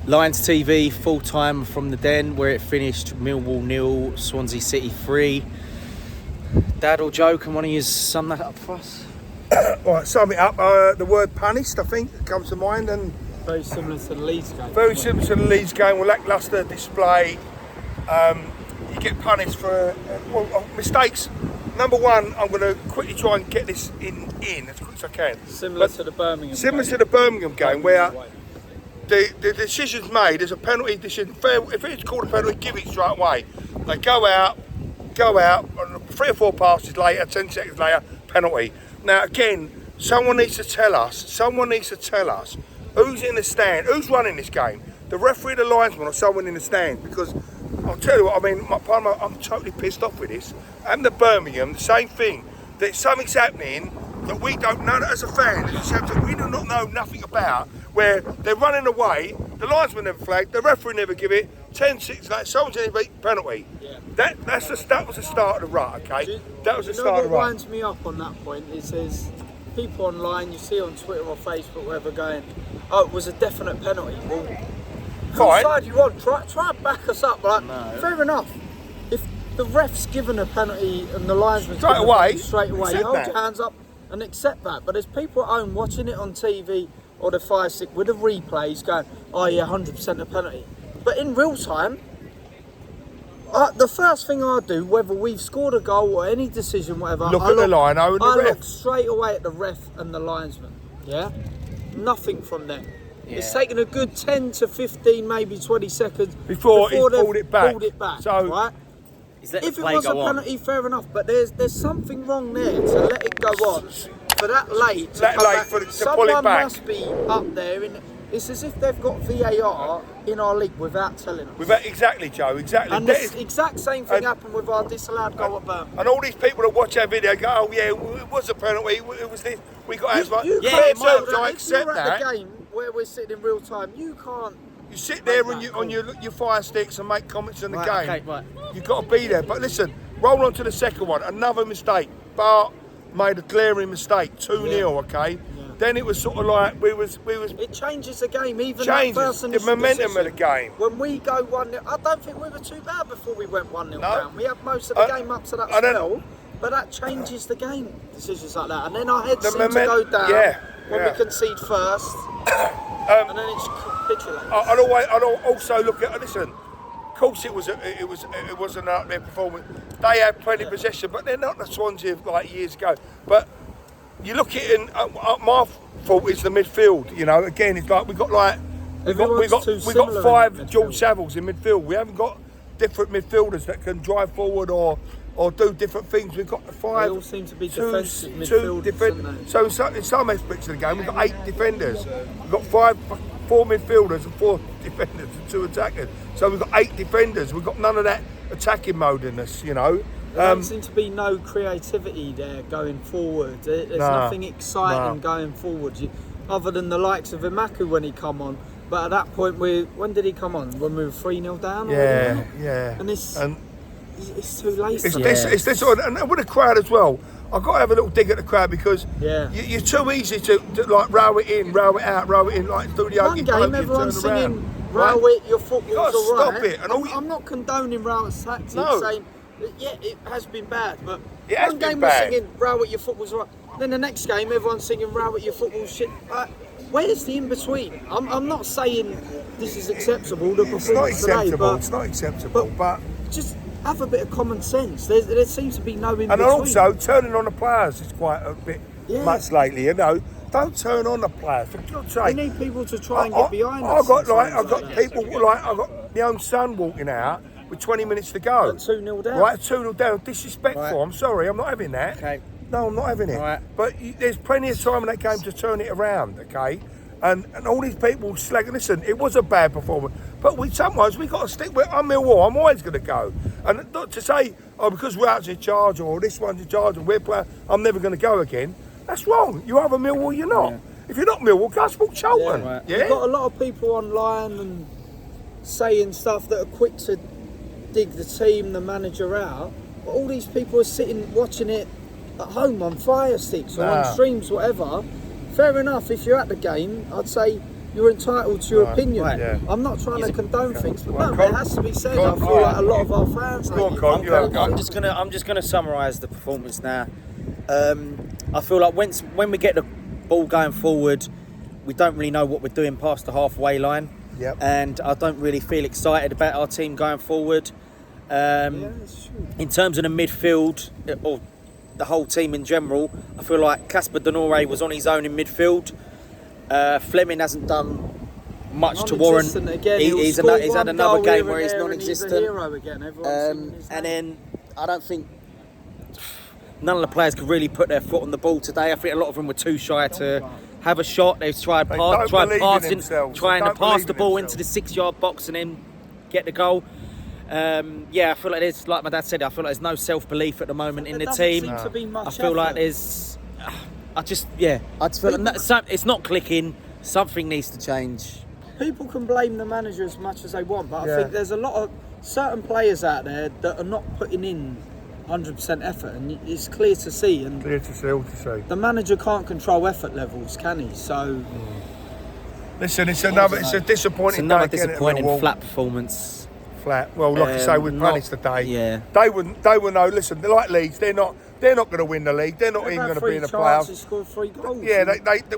Lions TV, full time from the Den, where it finished Millwall 0, Swansea City 3. Dad or Joe, can one of you sum that up for us? Right, sum it up. The word punished, I think, comes to mind, and very similar to the Leeds game. Very similar to the Leeds game. With lacklustre display, you get punished for mistakes. Number one, I'm going to quickly try and get this in as quick as I can. Similar to the Birmingham game, where the decision's made. There's a penalty decision. If it's called a penalty, give it straight away. They go out, and 3 or 4 passes later, 10 seconds later, penalty. Now again, someone needs to tell us who's in the stand, who's running this game. The referee, the linesman, or someone in the stand. Because I'll tell you what, I mean, I'm totally pissed off with this. And the Birmingham, the same thing. That something's happening that we don't know as a fan. That we do not know nothing about. Where they're running away, the linesman never flagged, the referee never give it. 10 seconds later, someone's in a penalty. Yeah. That was the start of the rut. Okay, that was the start of the rut. What winds me up on that point is there's people online, you see on Twitter or Facebook, wherever, going, "Oh, it was a definite penalty." Well, whose side you on? Try and back us up. Like, no. Fair enough. If the ref's given a penalty and the linesman's straight away, you hold your hands up and accept that. But there's people at home watching it on TV or the Fire Stick with the replays going, "Oh yeah, 100% a penalty." But in real time, the first thing I do, whether we've scored a goal or any decision, whatever, look at the lino and the ref. Look straight away at the ref and the linesman. Yeah, nothing from them. Yeah. It's taken a good 10 to 15, maybe 20 seconds before he's pulled it back. So, right? If it was a penalty, fair enough. But there's something wrong there to let it go on for that late to come back. Someone must be up there. It's as if they've got VAR in our league without telling us. Exactly, Joe. Exactly. And the exact same thing happened with our disallowed goal at Birmingham. And all these people that watch our video go, "Oh yeah, it was a penalty. It was this. We got as much." I accept that. At the game where we're sitting in real time, you can't. You sit there on your fire sticks and make comments on the game. Okay, right. You've got to be there. But listen, roll on to the second one. Another mistake. Bart made a glaring mistake. 2-0. Okay. Yeah. Then it was sort of like we was. It changes the game, even changes that first the momentum of the game. When we go 1-0, I don't think we were too bad before we went 1-0 down. We had most of the game up to that spell, but that changes the game. Decisions like that, and then our heads seem to go down when we concede first, and then it's capitulates. I'd also look at listen. Of course, it wasn't out there performance. They had plenty of possession, but they're not the Swansea of like years ago. But you look at it, and my fault is the midfield. You know, again, it's like we got 5 George Savills in midfield. We haven't got different midfielders that can drive forward or do different things. We've got 5. They all seem to be defensive midfielders. So in some aspects of the game, we've got 8 defenders. We've got 4 midfielders and 4 defenders and 2 attackers. So we've got 8 defenders. We've got none of that attacking mode in us, you know. There doesn't seem to be no creativity there going forward. There's nothing exciting going forward, other than the likes of Imaku when he come on. But at that point, when did he come on? When we were 3-0 down? Yeah. And it's too late. It's this, and with the crowd as well. I've got to have a little dig at the crowd because you're too easy to like row it in, row it out, row it in, like do the One game, everyone's singing, row it, your football's all right. Stop it. And I'm not condoning Rowett's tactics, saying, yeah, it has been bad, but one game we're singing, row it, your football's all right. Then the next game, everyone's singing, row it, your football's shit. Where's the in-between? I'm not saying this is acceptable, the performance today, but it's not acceptable, but just have a bit of common sense. There seems to be no in-between. And also, turning on the players is quite a bit much lately, you know. Don't turn on the players, for God's sake. We need people to try and get behind us. I've got people I've got my own son walking out with 20 minutes to go. 2-0 down. Right, 2-0 down. Disrespectful. Right. I'm sorry, I'm not having that. Okay. No, I'm not having it. Right. But there's plenty of time in that game to turn it around, okay? And all these people slagging. Listen, it was a bad performance, but sometimes we got to stick with. I'm Millwall. I'm always going to go. And not to say, because Rout's in charge or this one's in charge and we're playing, I'm never going to go again. That's wrong. You're either Millwall, you're not. Yeah. If you're not Millwall, go support Charlton. Yeah, right. You've got a lot of people online and saying stuff that are quick to dig the team, the manager out. But all these people are sitting watching it at home on Fire Sticks or on streams, whatever. Fair enough, if you're at the game, I'd say you're entitled to your opinion. Right. Yeah. I'm not trying to condone things, but Right, no, Con. it has to be said. Con. I feel like a lot of our fans. Go on, Con, you have a go. I'm just gonna summarise the performance now. I feel like when we get the ball going forward, we don't really know what we're doing past the halfway line. Yep. And I don't really feel excited about our team going forward. That's true. In terms of the midfield, or the whole team in general, I feel like Casper Denore was on his own in midfield. Fleming hasn't done much to warrant. Again, He's had another game where he's non-existent. He's a hero again. And then I don't think none of the players could really put their foot on the ball today. I think a lot of them were too shy to have a shot. They've tried passing, trying to pass the ball into the 6-yard box and then get the goal. I feel like there's, like my dad said, I feel like there's no self-belief at the moment in the team. I feel like there's, I just feel like it's not clicking. Something needs to change. People can blame the manager as much as they want, but I think there's a lot of certain players out there that are not putting in 100% effort, and it's clear to see. And Clear to see, all to see. the manager can't control effort levels, can he? So, Listen, it's a disappointing Another day again at disappointing Millwall. flat performance. Flat. Well, like I say, we've punished today. Yeah. They will know. Listen, they're like Leeds. They're not going to win the league. They're not even going to be in the playoffs. Scored 3 goals. Yeah,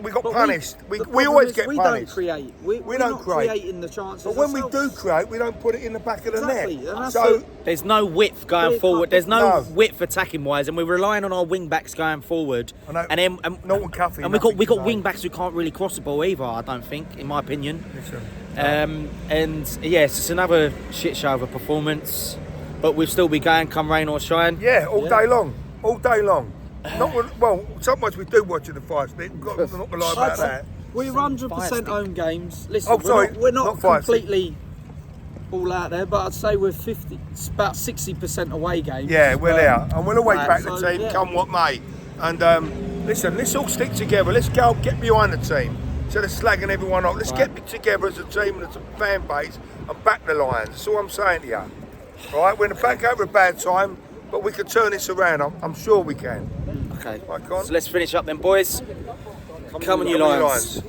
we got But punished. We the always problem is get we punished. don't create. We're don't not create. creating the chances. But when we ourselves. do create, we don't put it in the back of the Exactly, and net. that's So There's no width going Clear forward. cut. There's no No. width attacking wise, and we're relying on our wing backs going forward. I know. And then Norton Cuffy, and we got nothing wing today. backs who can't really cross the ball either. I don't think, in my opinion. listen, And yeah, it's just another shit show of a performance. But we'll still be going, come rain or shine. yeah, all day long, all day long. Sometimes we do watch in the 5 stick. I'm not going to lie about that. We're 100% home games. Listen, Oh, sorry, we're not not five, completely all out there, but I'd say we're 50. It's about 60% away games. Yeah, we're there, and we'll always Right, back the so, team, yeah. come what may. And listen, let's all stick together. Let's go get behind the team instead of slagging everyone off. Let's get together as a team and as a fan base and back the Lions. That's all I'm saying to you. All right, we're in the back over a bad time, but we can turn this around. I'm sure we can. Okay. Right, Con? So let's finish up then, boys. Come on, you Come on, you Lions. Lions.